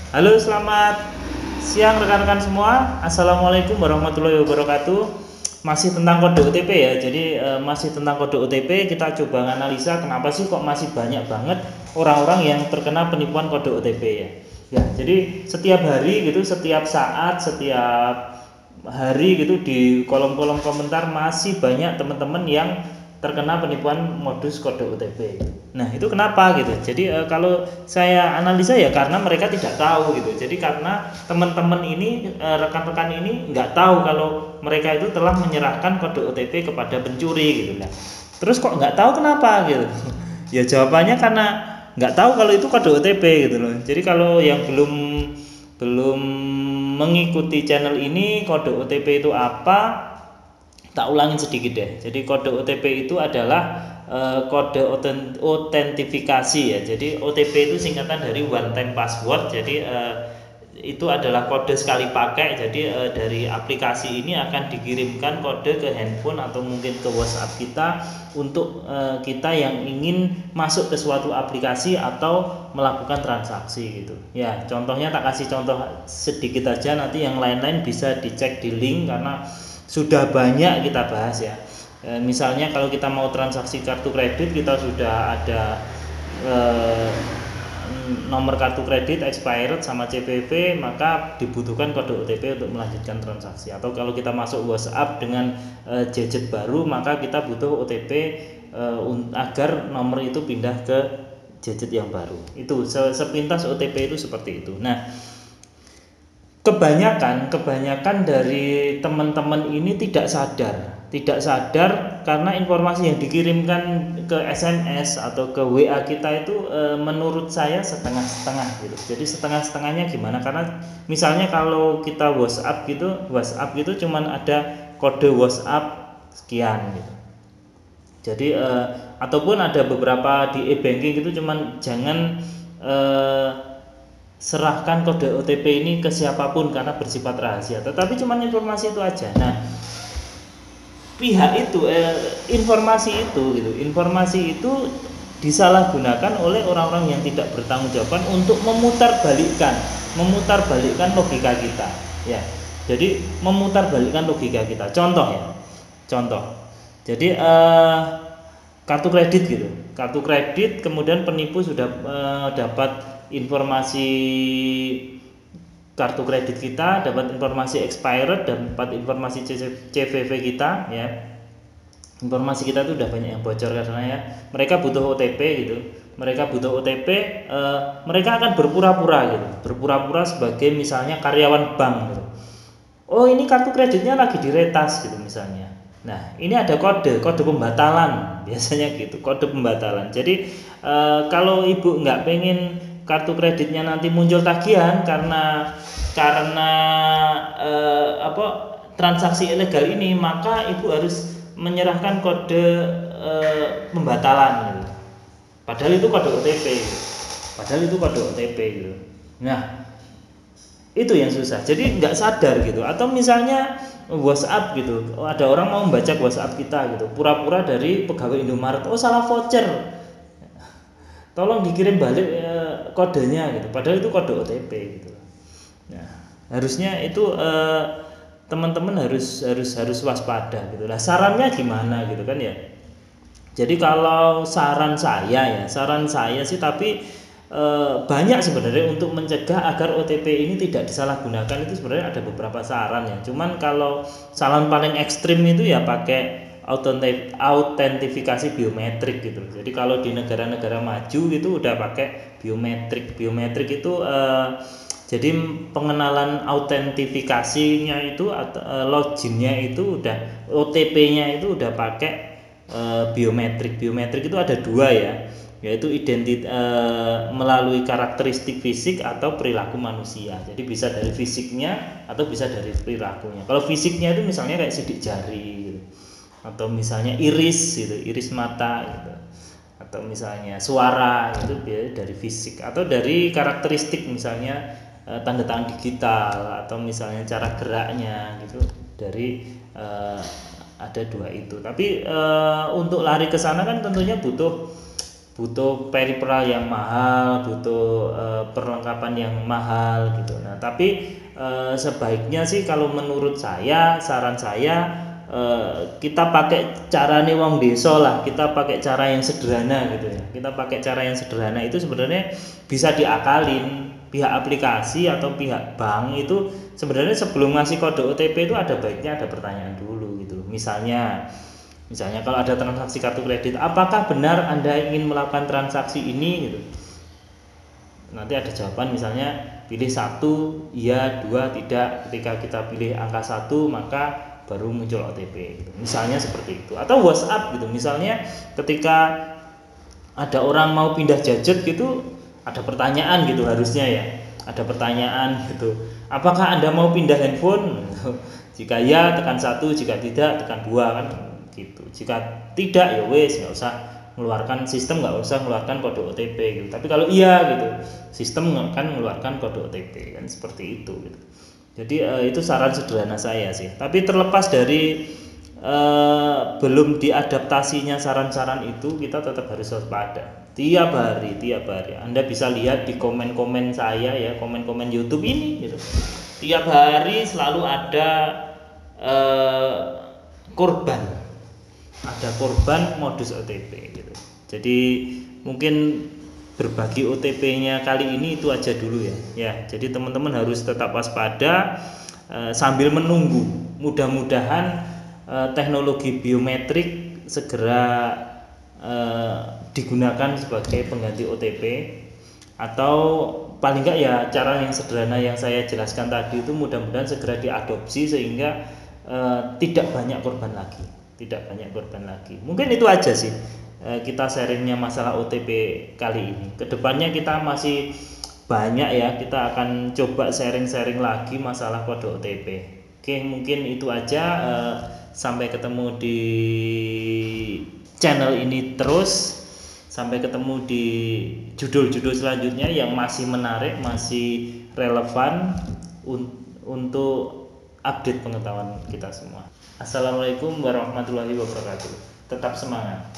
Halo, selamat siang rekan-rekan semua. Assalamualaikum warahmatullahi wabarakatuh. Masih tentang kode OTP ya. Jadi masih tentang kode OTP, kita coba analisa kenapa sih kok masih banyak banget orang-orang yang terkena penipuan kode OTP ya. Ya, jadi setiap hari gitu, setiap saat, setiap hari gitu di kolom-kolom komentar masih banyak teman-teman yang terkena penipuan modus kode OTP. Nah, itu kenapa gitu? Jadi kalau saya analisa ya karena mereka tidak tahu gitu. Jadi karena teman-teman ini rekan-rekan ini nggak tahu kalau mereka itu telah menyerahkan kode OTP kepada pencuri gitu lah. Terus kok nggak tahu kenapa gitu? Ya jawabannya karena nggak tahu kalau itu kode OTP gitu loh. Jadi kalau yang belum belum mengikuti channel ini, kode OTP itu apa? Tak ulangin sedikit deh. Jadi kode OTP itu adalah kode autentifikasi ya. Jadi OTP itu singkatan dari one time password. Jadi itu adalah kode sekali pakai. Jadi dari aplikasi ini akan dikirimkan kode ke handphone atau mungkin ke WhatsApp kita untuk kita yang ingin masuk ke suatu aplikasi atau melakukan transaksi gitu. Ya, contohnya tak kasih contoh sedikit aja, nanti yang lain-lain bisa dicek di link karena sudah banyak kita bahas ya. Misalnya kalau kita mau transaksi kartu kredit, kita sudah ada nomor kartu kredit expired sama CVV, maka dibutuhkan kode OTP untuk melanjutkan transaksi. Atau kalau kita masuk WhatsApp dengan gadget baru, maka kita butuh OTP agar nomor itu pindah ke gadget yang baru. Itu sepintas OTP itu seperti itu. Nah, kebanyakan dari teman-teman ini tidak sadar karena informasi yang dikirimkan ke SMS atau ke WA kita itu menurut saya setengah-setengah gitu. Jadi setengah-setengahnya gimana? Karena misalnya kalau kita WhatsApp gitu cuman ada kode WhatsApp sekian gitu. Jadi ataupun ada beberapa di e-banking itu cuman jangan serahkan kode OTP ini ke siapapun karena bersifat rahasia, tetapi cuma informasi itu aja. Nah, pihak itu informasi itu disalahgunakan oleh orang-orang yang tidak bertanggung jawab untuk memutarbalikkan logika kita ya. Jadi memutarbalikkan logika kita. Contoh jadi kartu kredit kemudian penipu sudah dapat informasi kartu kredit kita, dapat informasi expired, dapat informasi CVV kita ya. Informasi kita tuh udah banyak yang bocor karena ya mereka butuh OTP gitu. Mereka akan berpura-pura sebagai misalnya karyawan bank gitu. Oh, ini kartu kreditnya lagi diretas gitu misalnya. Nah, ini ada kode pembatalan, biasanya gitu, kode pembatalan. Jadi kalau ibu nggak pengen kartu kreditnya nanti muncul tagihan karena transaksi ilegal ini, maka ibu harus menyerahkan kode pembatalan gitu. Padahal itu kode OTP gitu. Nah, itu yang susah, jadi nggak sadar gitu. Atau misalnya WhatsApp gitu, ada orang mau membaca WhatsApp kita gitu, pura-pura dari pegawai Indomaret, oh salah voucher, tolong dikirim balik kodenya gitu, padahal itu kode OTP gitu. Nah, harusnya itu teman-teman harus waspada gitu lah. Sarannya gimana gitu kan ya. Jadi kalau saran saya sih, tapi banyak sebenarnya untuk mencegah agar OTP ini tidak disalahgunakan. Itu sebenarnya ada beberapa saran ya. Cuman kalau saran paling ekstrim itu ya pakai autentifikasi biometrik gitu. Jadi kalau di negara-negara maju itu udah pakai biometrik itu jadi pengenalan autentifikasinya itu atau loginnya itu udah, OTP-nya itu udah pakai biometrik itu ada dua ya, yaitu melalui karakteristik fisik atau perilaku manusia. Jadi bisa dari fisiknya atau bisa dari perilakunya. Kalau fisiknya itu misalnya kayak sidik jari gitu, atau misalnya iris mata gitu, atau misalnya suara itu dari fisik, atau dari karakteristik misalnya tanda tangan digital, atau misalnya cara geraknya gitu, dari ada dua itu. Tapi untuk lari ke sana kan tentunya butuh butuh peripheral yang mahal, butuh perlengkapan yang mahal gitu. Nah, tapi sebaiknya sih kalau menurut saya, saran saya, kita pakai carane wong desa lah, kita pakai cara yang sederhana gitu ya. Kita pakai cara yang sederhana itu sebenarnya bisa diakalin. Pihak aplikasi atau pihak bank itu sebenarnya sebelum ngasih kode OTP itu ada baiknya ada pertanyaan dulu gitu. Misalnya kalau ada transaksi kartu kredit, apakah benar Anda ingin melakukan transaksi ini gitu. Nanti ada jawaban, misalnya pilih 1, iya, 2, tidak. Ketika kita pilih angka 1 maka baru muncul OTP gitu. Misalnya seperti itu. Atau WhatsApp gitu. Misalnya ketika ada orang mau pindah gadget gitu, ada pertanyaan gitu harusnya ya. Ada pertanyaan gitu. Apakah Anda mau pindah handphone? Jika ya tekan 1, jika tidak tekan 2 kan gitu. Jika tidak ya wes nggak usah mengeluarkan, sistem nggak usah mengeluarkan kode OTP gitu. Tapi kalau iya gitu, sistem akan mengeluarkan kode OTP kan seperti itu gitu. Jadi itu saran sederhana saya sih. Tapi terlepas dari belum diadaptasinya saran-saran itu, kita tetap harus waspada. Tiap hari Anda bisa lihat di komen-komen saya ya, komen-komen YouTube ini gitu. Tiap hari selalu ada korban modus OTP gitu. Jadi mungkin berbagi OTP-nya kali ini itu aja dulu ya. Ya, jadi teman-teman harus tetap waspada sambil menunggu. Mudah-mudahan teknologi biometrik segera digunakan sebagai pengganti OTP, atau paling enggak ya cara yang sederhana yang saya jelaskan tadi itu mudah-mudahan segera diadopsi sehingga tidak banyak korban lagi. Mungkin itu aja sih kita sharingnya masalah OTP kali ini. Kedepannya kita masih banyak ya, kita akan coba sharing-sharing lagi masalah kode OTP. Oke, mungkin itu aja. Sampai ketemu di channel ini terus. Sampai ketemu di judul-judul selanjutnya yang masih menarik, masih relevan untuk update pengetahuan kita semua. Assalamualaikum warahmatullahi wabarakatuh. Tetap semangat.